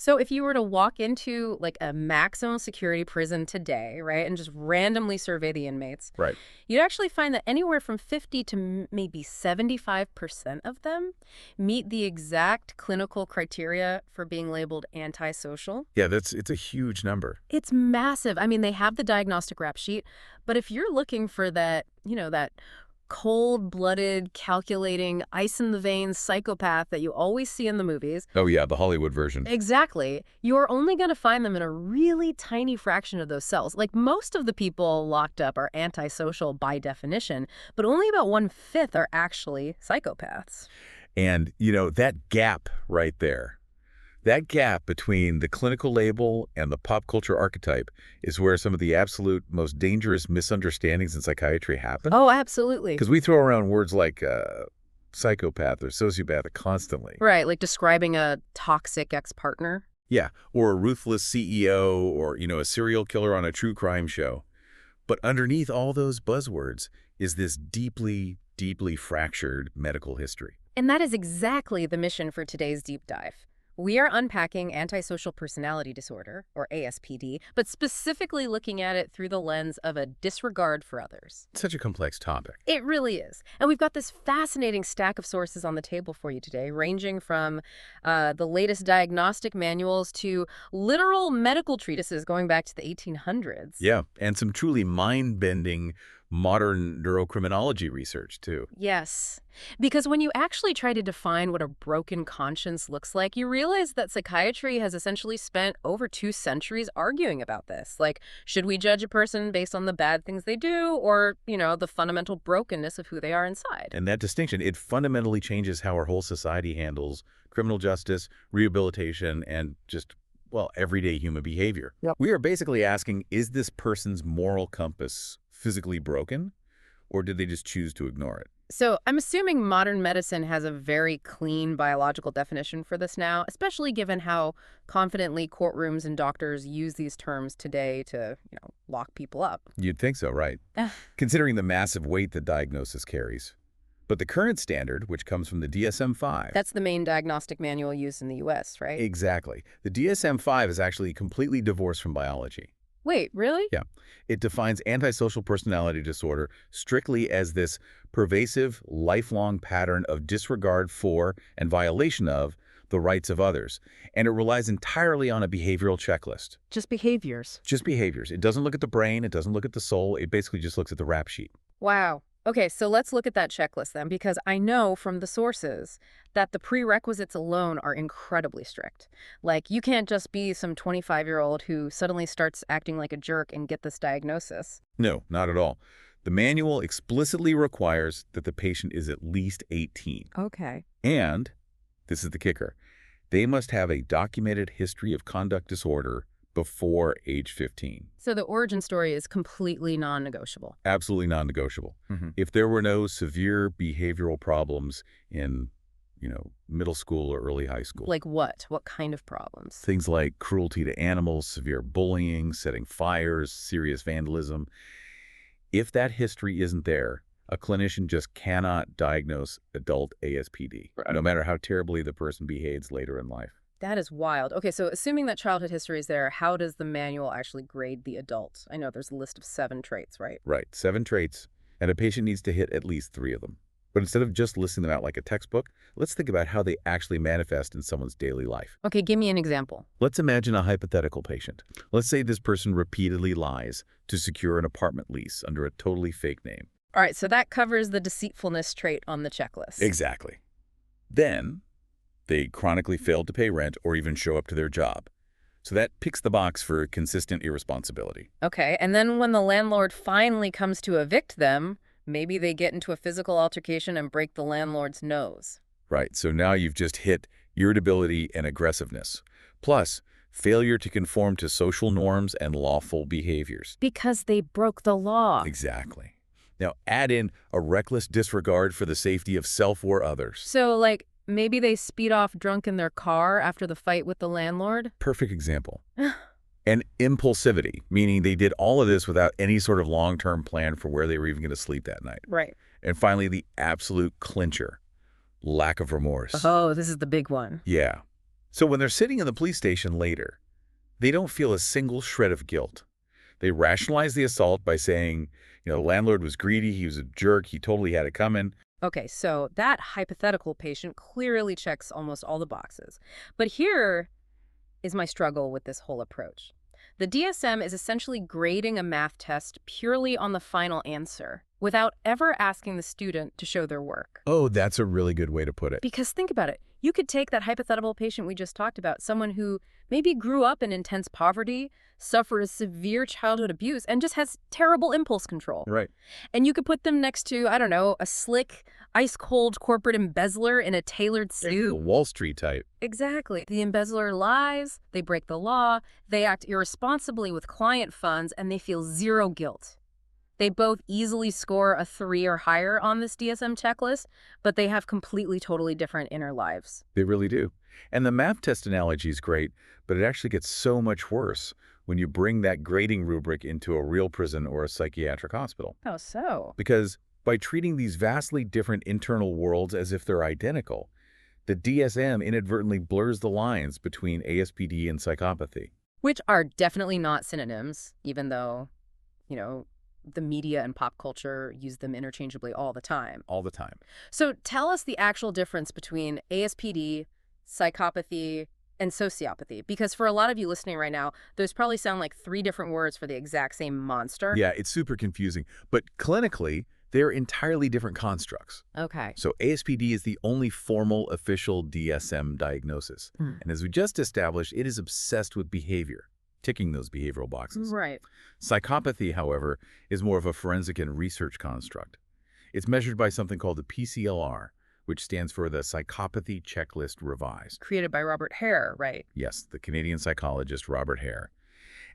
So if you were to walk into like a maximum security prison today, right, and just randomly survey the inmates, Right. you'd actually find that anywhere from 50 to maybe 75% of them meet the exact clinical criteria for being labeled antisocial. Yeah, it's a huge number. It's massive. I mean, they have the diagnostic rap sheet, but if you're looking for that, that cold-blooded, calculating, ice-in-the-veins psychopath that you always see in the movies. Oh, yeah, the Hollywood version. Exactly. You're only going to find them in a really tiny fraction of those cells. Like, most of the people locked up are antisocial by definition, but only about 1/5 are actually psychopaths. And, that gap right there, that gap between the clinical label and the pop culture archetype is where some of the absolute most dangerous misunderstandings in psychiatry happen. Oh, absolutely. Because we throw around words like psychopath or sociopath constantly. Right, like describing a toxic ex-partner. Yeah, or a ruthless CEO or, a serial killer on a true crime show. But underneath all those buzzwords is this deeply, deeply fractured medical history. And that is exactly the mission for today's deep dive. We are unpacking antisocial personality disorder, or ASPD, but specifically looking at it through the lens of a disregard for others. It's such a complex topic. It really is. And we've got this fascinating stack of sources on the table for you today, ranging from the latest diagnostic manuals to literal medical treatises going back to the 1800s. Yeah, and some truly mind-bending modern neurocriminology research, too. Yes, because when you actually try to define what a broken conscience looks like, you realize that psychiatry has essentially spent over 2 centuries arguing about this. Like, should we judge a person based on the bad things they do or, the fundamental brokenness of who they are inside? And that distinction, it fundamentally changes how our whole society handles criminal justice, rehabilitation, and just, everyday human behavior. Yep. We are basically asking, is this person's moral compass physically broken, or did they just choose to ignore it? So I'm assuming modern medicine has a very clean biological definition for this now, especially given how confidently courtrooms and doctors use these terms today to, lock people up. You'd think so, right? Considering the massive weight that diagnosis carries. But the current standard, which comes from the DSM-5... That's the main diagnostic manual used in the U.S., right? Exactly. The DSM-5 is actually completely divorced from biology. Wait, really? Yeah. It defines antisocial personality disorder strictly as this pervasive, lifelong pattern of disregard for and violation of the rights of others. And it relies entirely on a behavioral checklist. Just behaviors. Just behaviors. It doesn't look at the brain. It doesn't look at the soul. It basically just looks at the rap sheet. Wow. Okay, so let's look at that checklist then, because I know from the sources that the prerequisites alone are incredibly strict. Like, you can't just be some 25-year-old who suddenly starts acting like a jerk and get this diagnosis. No, not at all. The manual explicitly requires that the patient is at least 18. Okay. And, this is the kicker, they must have a documented history of conduct disorder before age 15. So the origin story is completely non-negotiable. Absolutely non-negotiable. If there were no severe behavioral problems in, middle school or early high school. Like what? What kind of problems? Things like cruelty to animals, severe bullying, setting fires, serious vandalism. If that history isn't there, a clinician just cannot diagnose adult ASPD, no matter how terribly the person behaves later in life. That is wild. Okay, so assuming that childhood history is there, how does the manual actually grade the adult? I know there's a list of 7 traits, right? Right, 7 traits, and a patient needs to hit at least 3 of them. But instead of just listing them out like a textbook, let's think about how they actually manifest in someone's daily life. Okay, give me an example. Let's imagine a hypothetical patient. Let's say this person repeatedly lies to secure an apartment lease under a totally fake name. All right, so that covers the deceitfulness trait on the checklist. Exactly. Then they chronically fail to pay rent or even show up to their job. So that picks the box for consistent irresponsibility. Okay, and then when the landlord finally comes to evict them, maybe they get into a physical altercation and break the landlord's nose. Right, so now you've just hit irritability and aggressiveness, plus failure to conform to social norms and lawful behaviors. Because they broke the law. Exactly. Now add in a reckless disregard for the safety of self or others. So, maybe they speed off drunk in their car after the fight with the landlord? Perfect example. And impulsivity, meaning they did all of this without any sort of long-term plan for where they were even going to sleep that night. Right. And finally, the absolute clincher, lack of remorse. Oh, this is the big one. Yeah. So when they're sitting in the police station later, they don't feel a single shred of guilt. They rationalize the assault by saying, the landlord was greedy, he was a jerk, he totally had it coming. Okay, so that hypothetical patient clearly checks almost all the boxes. But here is my struggle with this whole approach. The DSM is essentially grading a math test purely on the final answer, without ever asking the student to show their work. Oh, that's a really good way to put it. Because think about it. You could take that hypothetical patient we just talked about, someone who maybe grew up in intense poverty, suffered severe childhood abuse, and just has terrible impulse control. Right. And you could put them next to, I don't know, a slick, ice-cold corporate embezzler in a tailored suit. The Wall Street type. Exactly. The embezzler lies, they break the law, they act irresponsibly with client funds, and they feel zero guilt. They both easily score a 3 or higher on this DSM checklist, but they have completely, totally different inner lives. They really do. And the math test analogy is great, but it actually gets so much worse when you bring that grading rubric into a real prison or a psychiatric hospital. How so? Because by treating these vastly different internal worlds as if they're identical, the DSM inadvertently blurs the lines between ASPD and psychopathy. Which are definitely not synonyms, even though, the media and pop culture use them interchangeably all the time. All the time. So tell us the actual difference between ASPD, psychopathy, and sociopathy. Because for a lot of you listening right now, those probably sound like 3 different words for the exact same monster. Yeah, it's super confusing. But clinically, they're entirely different constructs. Okay. So ASPD is the only formal official DSM diagnosis. And as we just established, it is obsessed with behavior, ticking those behavioral boxes. Right. Psychopathy, however, is more of a forensic and research construct. It's measured by something called the PCLR, which stands for the Psychopathy Checklist Revised. Created by Robert Hare, right? Yes, the Canadian psychologist Robert Hare.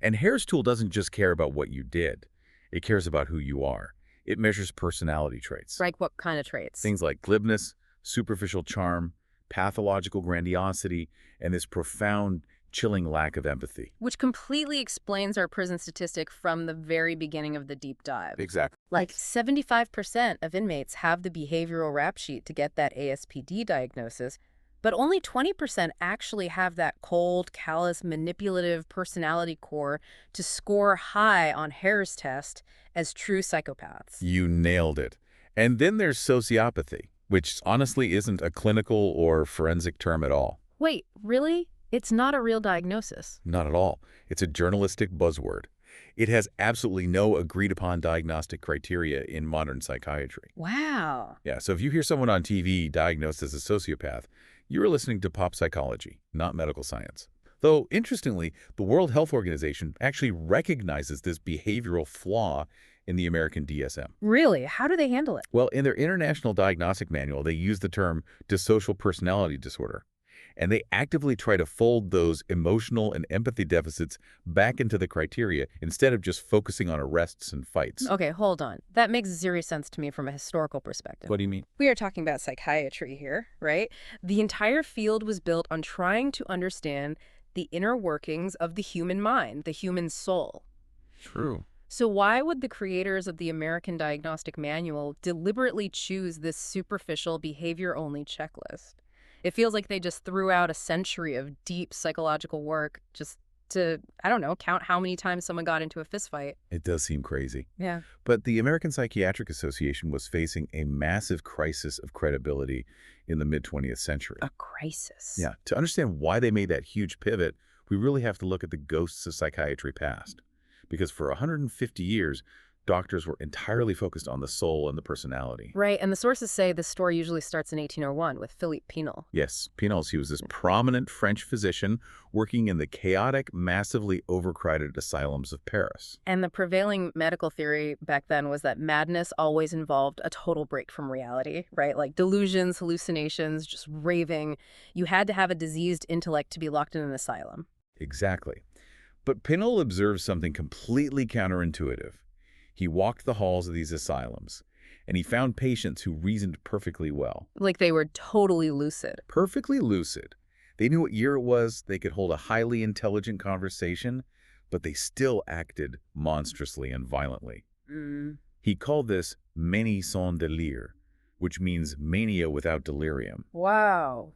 And Hare's tool doesn't just care about what you did. It cares about who you are. It measures personality traits. Like what kind of traits? Things like glibness, superficial charm, pathological grandiosity, and this profound, chilling lack of empathy. Which completely explains our prison statistic from the very beginning of the deep dive. Exactly. Like 75% of inmates have the behavioral rap sheet to get that ASPD diagnosis, but only 20% actually have that cold, callous, manipulative personality core to score high on Hare's test as true psychopaths. You nailed it. And then there's sociopathy, which honestly isn't a clinical or forensic term at all. Wait, really? It's not a real diagnosis. Not at all. It's a journalistic buzzword. It has absolutely no agreed-upon diagnostic criteria in modern psychiatry. Wow. Yeah, so if you hear someone on TV diagnosed as a sociopath, you're listening to pop psychology, not medical science. Though, interestingly, the World Health Organization actually recognizes this behavioral flaw in the American DSM. Really? How do they handle it? Well, in their International Diagnostic Manual, they use the term Antisocial Personality Disorder. And they actively try to fold those emotional and empathy deficits back into the criteria instead of just focusing on arrests and fights. Okay, hold on. That makes zero sense to me from a historical perspective. What do you mean? We are talking about psychiatry here, right? The entire field was built on trying to understand the inner workings of the human mind, the human soul. True. So why would the creators of the American Diagnostic Manual deliberately choose this superficial behavior-only checklist? It feels like they just threw out a century of deep psychological work just to, I don't know, count how many times someone got into a fistfight. It does seem crazy. Yeah. But the American Psychiatric Association was facing a massive crisis of credibility in the mid-20th century. A crisis. Yeah. To understand why they made that huge pivot, we really have to look at the ghosts of psychiatry past. Because for 150 years, doctors were entirely focused on the soul and the personality. Right, and the sources say the story usually starts in 1801 with Philippe Pinel. Yes, Pinel, he was this prominent French physician working in the chaotic, massively overcrowded asylums of Paris. And the prevailing medical theory back then was that madness always involved a total break from reality, right? Like delusions, hallucinations, just raving. You had to have a diseased intellect to be locked in an asylum. Exactly. But Pinel observed something completely counterintuitive. He walked the halls of these asylums, and he found patients who reasoned perfectly well. Like they were totally lucid. Perfectly lucid. They knew what year it was, they could hold a highly intelligent conversation, but they still acted monstrously and violently. He called this manie sans délire, which means mania without delirium. Wow.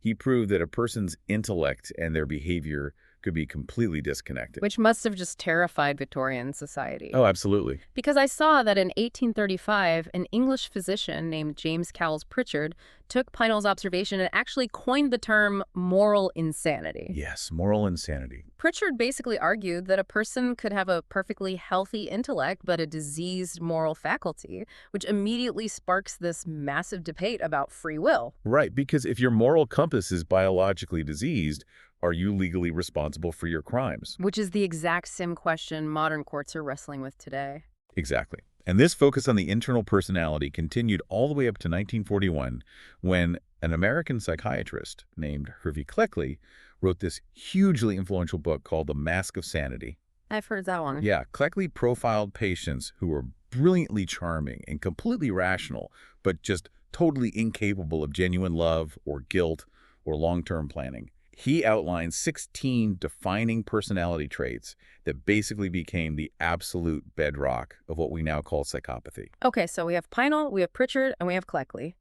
He proved that a person's intellect and their behavior could be completely disconnected. Which must have just terrified Victorian society. Oh, absolutely. Because I saw that in 1835, an English physician named James Cowles Pritchard took Pinel's observation and actually coined the term moral insanity. Yes, moral insanity. Pritchard basically argued that a person could have a perfectly healthy intellect but a diseased moral faculty, which immediately sparks this massive debate about free will. Right, because if your moral compass is biologically diseased, are you legally responsible for your crimes? Which is the exact same question modern courts are wrestling with today. Exactly. And this focus on the internal personality continued all the way up to 1941, when an American psychiatrist named Hervey Cleckley wrote this hugely influential book called The Mask of Sanity. I've heard that one. Yeah, Cleckley profiled patients who were brilliantly charming and completely rational, but just totally incapable of genuine love or guilt or long-term planning. He outlined 16 defining personality traits that basically became the absolute bedrock of what we now call psychopathy. Okay, so we have Pinel, we have Pritchard, and we have Cleckley.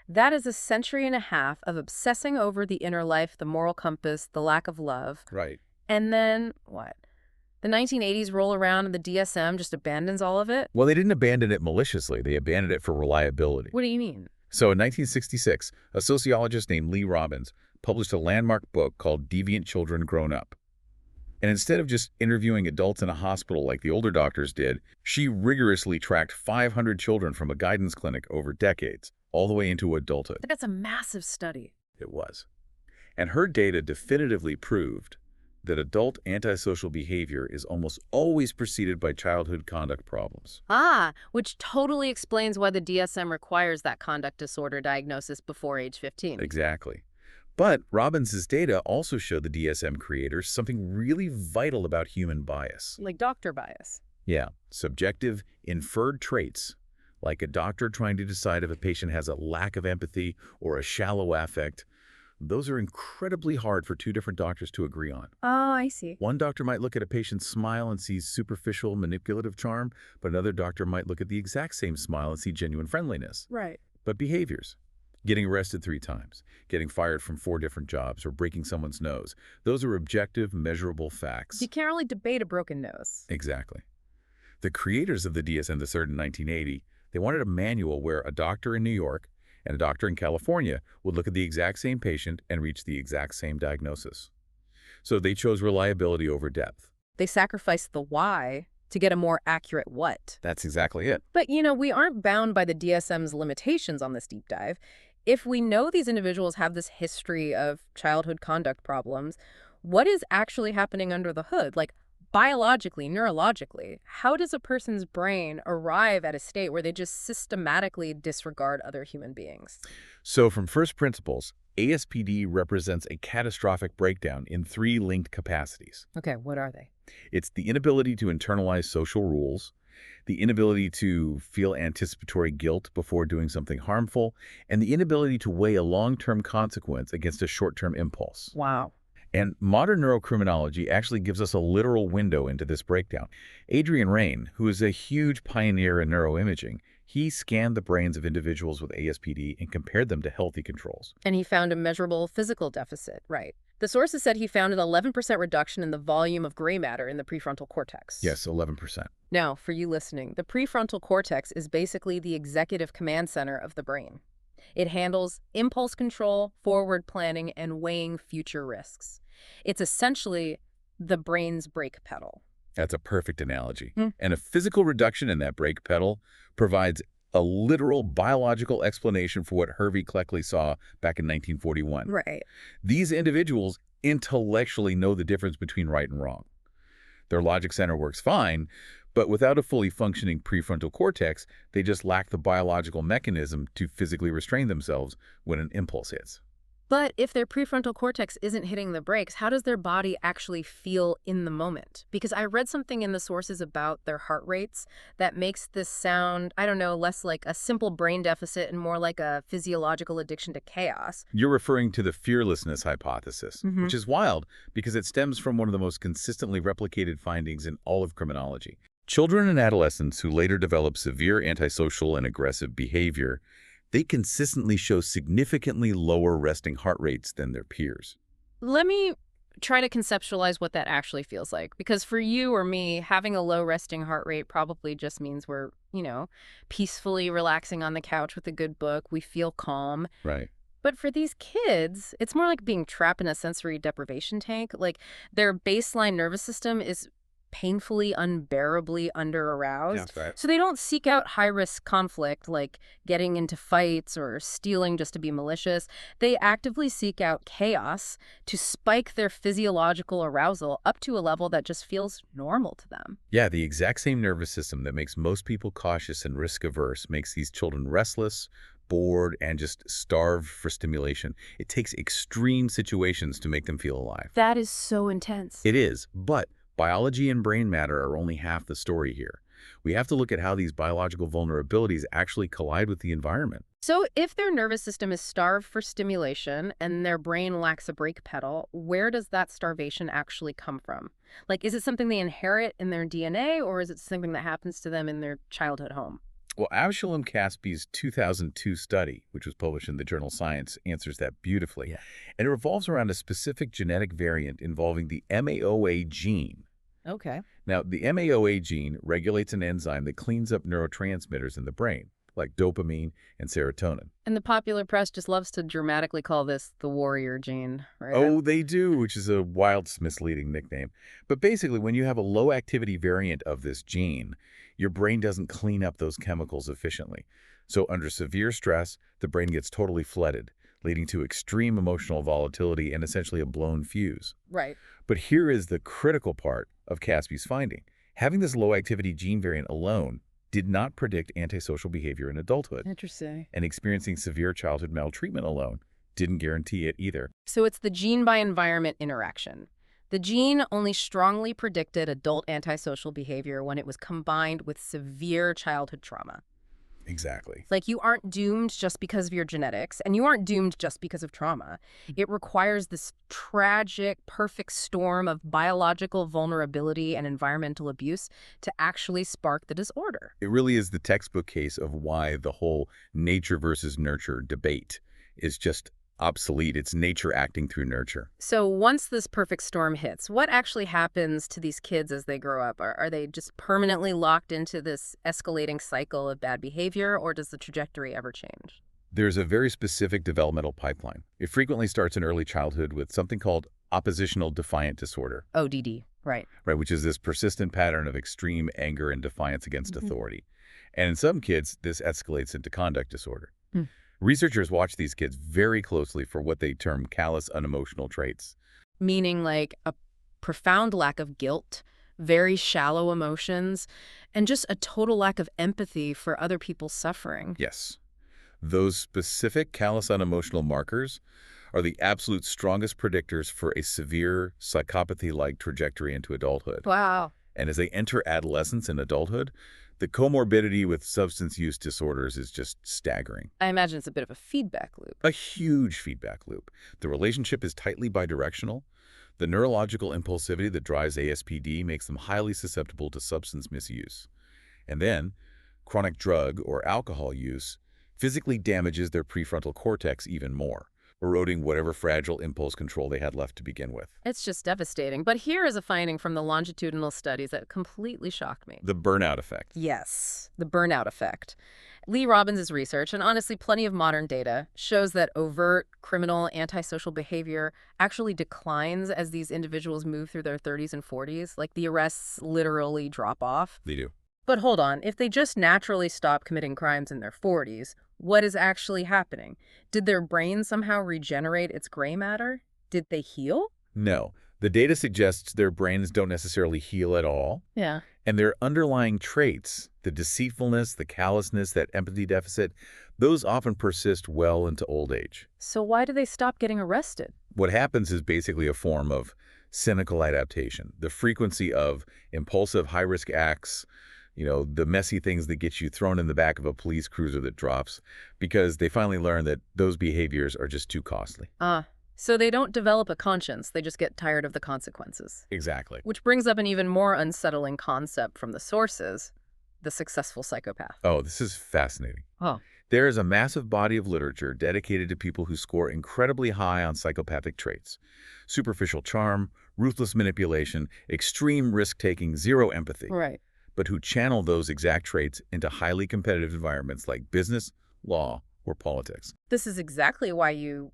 That is a century and a half of obsessing over the inner life, the moral compass, the lack of love. Right. And then, what? The 1980s roll around and the DSM just abandons all of it? Well, they didn't abandon it maliciously. They abandoned it for reliability. What do you mean? So in 1966, a sociologist named Lee Robbins published a landmark book called Deviant Children Grown Up. And instead of just interviewing adults in a hospital like the older doctors did, she rigorously tracked 500 children from a guidance clinic over decades, all the way into adulthood. That's a massive study. It was. And her data definitively proved that adult antisocial behavior is almost always preceded by childhood conduct problems. Which totally explains why the DSM requires that conduct disorder diagnosis before age 15. Exactly. But Robbins' data also showed the DSM creators something really vital about human bias. Like doctor bias. Yeah, subjective, inferred traits, like a doctor trying to decide if a patient has a lack of empathy or a shallow affect. Those are incredibly hard for two different doctors to agree on. Oh, I see. One doctor might look at a patient's smile and see superficial, manipulative charm, but another doctor might look at the exact same smile and see genuine friendliness. Right. But behaviors, getting arrested 3 times, getting fired from 4 different jobs, or breaking someone's nose, those are objective, measurable facts. You can't really debate a broken nose. Exactly. The creators of the DSM-3 in 1980, they wanted a manual where a doctor in New York and a doctor in California would look at the exact same patient and reach the exact same diagnosis. So they chose reliability over depth. They sacrificed the why to get a more accurate what. That's exactly it. But, we aren't bound by the DSM's limitations on this deep dive. If we know these individuals have this history of childhood conduct problems, what is actually happening under the hood? Like, biologically, neurologically, how does a person's brain arrive at a state where they just systematically disregard other human beings? So from first principles, ASPD represents a catastrophic breakdown in 3 linked capacities. Okay, what are they? It's the inability to internalize social rules, the inability to feel anticipatory guilt before doing something harmful, and the inability to weigh a long-term consequence against a short-term impulse. Wow. And modern neurocriminology actually gives us a literal window into this breakdown. Adrian Raine, who is a huge pioneer in neuroimaging, he scanned the brains of individuals with ASPD and compared them to healthy controls. And he found a measurable physical deficit, right? The sources said he found an 11% reduction in the volume of gray matter in the prefrontal cortex. Yes, 11%. Now, for you listening, the prefrontal cortex is basically the executive command center of the brain. It handles impulse control, forward planning, and weighing future risks. It's essentially the brain's brake pedal. That's a perfect analogy. And a physical reduction in that brake pedal provides a literal biological explanation for what Hervey Cleckley saw back in 1941. Right. These individuals intellectually know the difference between right and wrong. Their logic center works fine, but without a fully functioning prefrontal cortex, they just lack the biological mechanism to physically restrain themselves when an impulse hits. But if their prefrontal cortex isn't hitting the brakes, how does their body actually feel in the moment? Because I read something in the sources about their heart rates that makes this sound, I don't know, less like a simple brain deficit and more like a physiological addiction to chaos. You're referring to the fearlessness hypothesis, which is wild because it stems from one of the most consistently replicated findings in all of criminology. Children and adolescents who later develop severe antisocial and aggressive behavior, they consistently show significantly lower resting heart rates than their peers. Let me try to conceptualize what that actually feels like. Because for you or me, having a low resting heart rate probably just means we're, peacefully relaxing on the couch with a good book. We feel calm. Right. But for these kids, it's more like being trapped in a sensory deprivation tank. Like their baseline nervous system is painfully, unbearably under-aroused. That's right. So they don't seek out high-risk conflict like getting into fights or stealing just to be malicious. They actively seek out chaos to spike their physiological arousal up to a level that just feels normal to them. Yeah, the exact same nervous system that makes most people cautious and risk-averse makes these children restless, bored, and just starved for stimulation. It takes extreme situations to make them feel alive. That is so intense. It is, but biology and brain matter are only half the story here. We have to look at how these biological vulnerabilities actually collide with the environment. So if their nervous system is starved for stimulation and their brain lacks a brake pedal, where does that starvation actually come from? Like, is it something they inherit in their DNA, or is it something that happens to them in their childhood home? Well, Avshalom Caspi's 2002 study, which was published in the journal Science, answers that beautifully. Yeah. And it revolves around a specific genetic variant involving the MAOA gene. Okay. Now, the MAOA gene regulates an enzyme that cleans up neurotransmitters in the brain, like dopamine and serotonin. And the popular press just loves to dramatically call this the warrior gene, right? Oh, they do, which is a wild, misleading nickname. But basically, when you have a low-activity variant of this gene, your brain doesn't clean up those chemicals efficiently. So under severe stress, the brain gets totally flooded, leading to extreme emotional volatility and essentially a blown fuse. Right. But here is the critical part of Caspi's finding. Having this low-activity gene variant alone did not predict antisocial behavior in adulthood, Interesting. and experiencing severe childhood maltreatment alone didn't guarantee it either. So it's the gene by environment interaction. The gene only strongly predicted adult antisocial behavior when it was combined with severe childhood trauma. Exactly. Like, you aren't doomed just because of your genetics, and you aren't doomed just because of trauma. It requires this tragic, perfect storm of biological vulnerability and environmental abuse to actually spark the disorder. It really is the textbook case of why the whole nature versus nurture debate is just obsolete. It's nature acting through nurture. So once this perfect storm hits, what actually happens to these kids as they grow up? Are they just permanently locked into this escalating cycle of bad behavior, or does the trajectory ever change? There's a very specific developmental pipeline. It frequently starts in early childhood with something called oppositional defiant disorder, ODD, right. right, which is this persistent pattern of extreme anger and defiance against authority. And in some kids, this escalates into conduct disorder. Hmm. Researchers watch these kids very closely for what they term callous unemotional traits. Meaning like a profound lack of guilt, very shallow emotions, and just a total lack of empathy for other people's suffering. Yes. Those specific callous unemotional markers are the absolute strongest predictors for a severe psychopathy-like trajectory into adulthood. Wow. And as they enter adolescence and adulthood, the comorbidity with substance use disorders is just staggering. I imagine it's a bit of a feedback loop. A huge feedback loop. The relationship is tightly bidirectional. The neurological impulsivity that drives ASPD makes them highly susceptible to substance misuse. And then, chronic drug or alcohol use physically damages their prefrontal cortex even more, eroding whatever fragile impulse control they had left to begin with. It's just devastating. But here is a finding from the longitudinal studies that completely shocked me. The burnout effect. Yes, the burnout effect. Lee Robbins' research, and honestly plenty of modern data, shows that overt criminal antisocial behavior actually declines as these individuals move through their 30s and 40s. Like, the arrests literally drop off. They do. But hold on, if they just naturally stop committing crimes in their 40s, what is actually happening? Did their brain somehow regenerate its gray matter? Did they heal? No. The data suggests their brains don't necessarily heal at all. Yeah. And their underlying traits, the deceitfulness, the callousness, that empathy deficit, those often persist well into old age. So why do they stop getting arrested? What happens is basically a form of cynical adaptation. The frequency of impulsive, high-risk acts, the messy things that get you thrown in the back of a police cruiser that drops, because they finally learn that those behaviors are just too costly. So they don't develop a conscience, they just get tired of the consequences. Exactly. Which brings up an even more unsettling concept from the sources, the successful psychopath. Oh, this is fascinating. Oh. There is a massive body of literature dedicated to people who score incredibly high on psychopathic traits. Superficial charm, ruthless manipulation, extreme risk-taking, zero empathy, Right. but who channel those exact traits into highly competitive environments like business, law, or politics. This is exactly why you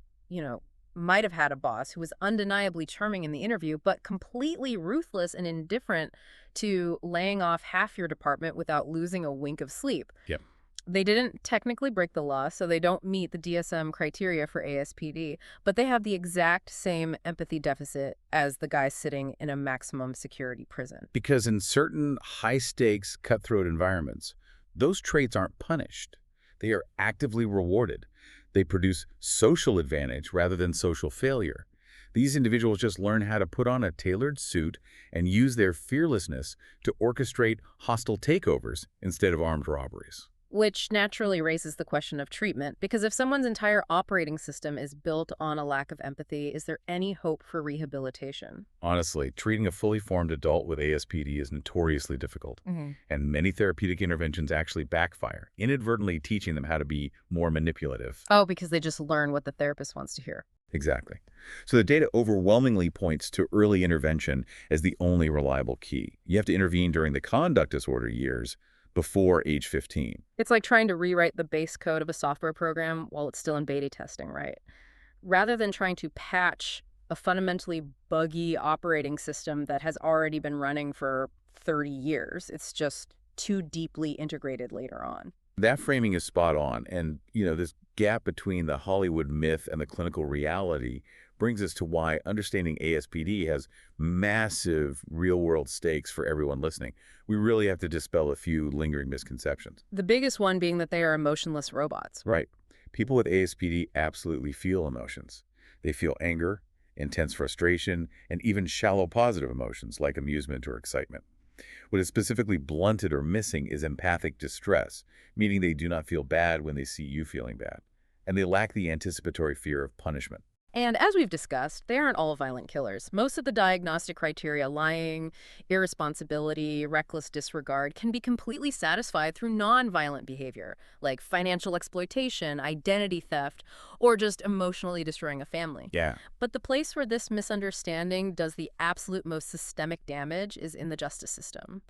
might have had a boss who was undeniably charming in the interview, but completely ruthless and indifferent to laying off half your department without losing a wink of sleep. Yep. They didn't technically break the law, so they don't meet the DSM criteria for ASPD, but they have the exact same empathy deficit as the guy sitting in a maximum security prison. Because in certain high-stakes, cutthroat environments, those traits aren't punished. They are actively rewarded. They produce social advantage rather than social failure. These individuals just learn how to put on a tailored suit and use their fearlessness to orchestrate hostile takeovers instead of armed robberies. Which naturally raises the question of treatment, because if someone's entire operating system is built on a lack of empathy, is there any hope for rehabilitation? Honestly, treating a fully formed adult with ASPD is notoriously difficult, and many therapeutic interventions actually backfire, inadvertently teaching them how to be more manipulative. Oh, because they just learn what the therapist wants to hear. Exactly. So the data overwhelmingly points to early intervention as the only reliable key. You have to intervene during the conduct disorder years before age 15. It's like trying to rewrite the base code of a software program while it's still in beta testing, right? Rather than trying to patch a fundamentally buggy operating system that has already been running for 30 years. It's just too deeply integrated later on. That framing is spot on, and this gap between the Hollywood myth and the clinical reality brings us to why understanding ASPD has massive real-world stakes for everyone listening. We really have to dispel a few lingering misconceptions. The biggest one being that they are emotionless robots. Right. People with ASPD absolutely feel emotions. They feel anger, intense frustration, and even shallow positive emotions like amusement or excitement. What is specifically blunted or missing is empathic distress, meaning they do not feel bad when they see you feeling bad, and they lack the anticipatory fear of punishment. And as we've discussed, they aren't all violent killers. Most of the diagnostic criteria, lying, irresponsibility, reckless disregard, can be completely satisfied through non-violent behavior, like financial exploitation, identity theft, or just emotionally destroying a family. Yeah. But the place where this misunderstanding does the absolute most systemic damage is in the justice system.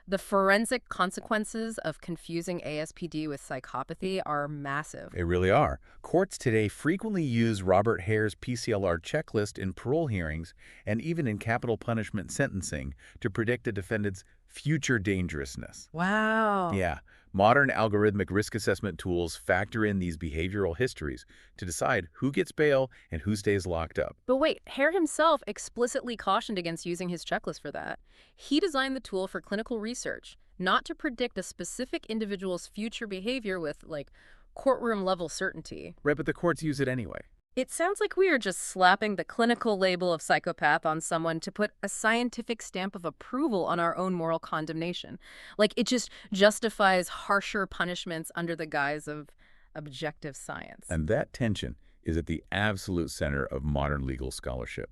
The forensic consequences of confusing ASPD with psychopathy are massive. They really are. Courts today frequently use Robert Hare's PCLR checklist in parole hearings and even in capital punishment sentencing to predict a defendant's future dangerousness. Wow. Yeah, modern algorithmic risk assessment tools factor in these behavioral histories to decide who gets bail and who stays locked up. But wait, Hare himself explicitly cautioned against using his checklist for that. He designed the tool for clinical research, not to predict a specific individual's future behavior with, like, courtroom-level certainty. Right, but the courts use it anyway. It sounds like we are just slapping the clinical label of psychopath on someone to put a scientific stamp of approval on our own moral condemnation. Like, it just justifies harsher punishments under the guise of objective science. And that tension is at the absolute center of modern legal scholarship.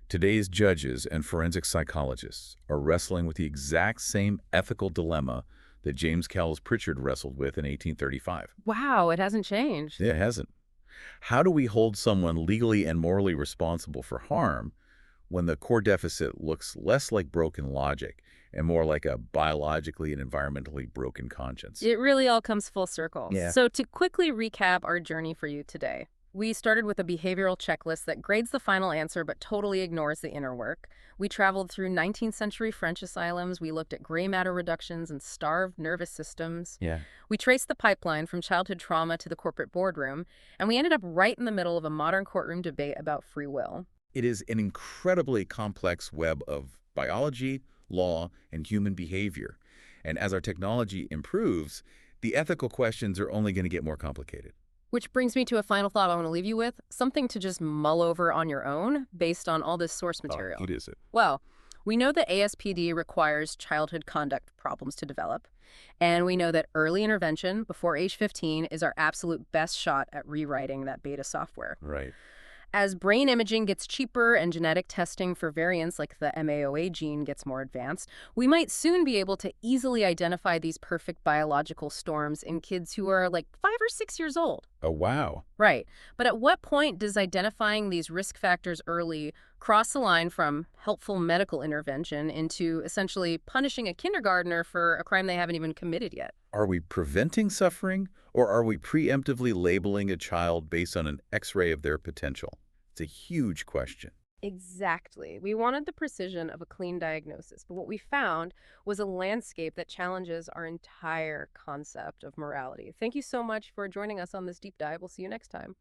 Today's judges and forensic psychologists are wrestling with the exact same ethical dilemma that James Cowles Pritchard wrestled with in 1835. Wow, it hasn't changed. It hasn't. How do we hold someone legally and morally responsible for harm when the core deficit looks less like broken logic and more like a biologically and environmentally broken conscience? It really all comes full circle. Yeah. So to quickly recap our journey for you today, we started with a behavioral checklist that grades the final answer but totally ignores the inner work. We traveled through 19th century French asylums. We looked at gray matter reductions and starved nervous systems. Yeah. We traced the pipeline from childhood trauma to the corporate boardroom, and we ended up right in the middle of a modern courtroom debate about free will. It is an incredibly complex web of biology, law, and human behavior. And as our technology improves, the ethical questions are only going to get more complicated. Which brings me to a final thought I want to leave you with, something to just mull over on your own based on all this source material. What is it? Well, we know that ASPD requires childhood conduct problems to develop, and we know that early intervention before age 15 is our absolute best shot at rewriting that beta software. Right. As brain imaging gets cheaper and genetic testing for variants like the MAOA gene gets more advanced, we might soon be able to easily identify these perfect biological storms in kids who are like 5 or 6 years old. Oh, wow. Right. But at what point does identifying these risk factors early cross the line from helpful medical intervention into essentially punishing a kindergartner for a crime they haven't even committed yet? Are we preventing suffering, or are we preemptively labeling a child based on an X-ray of their potential? It's a huge question. Exactly. We wanted the precision of a clean diagnosis, but what we found was a landscape that challenges our entire concept of morality. Thank you so much for joining us on this deep dive. We'll see you next time.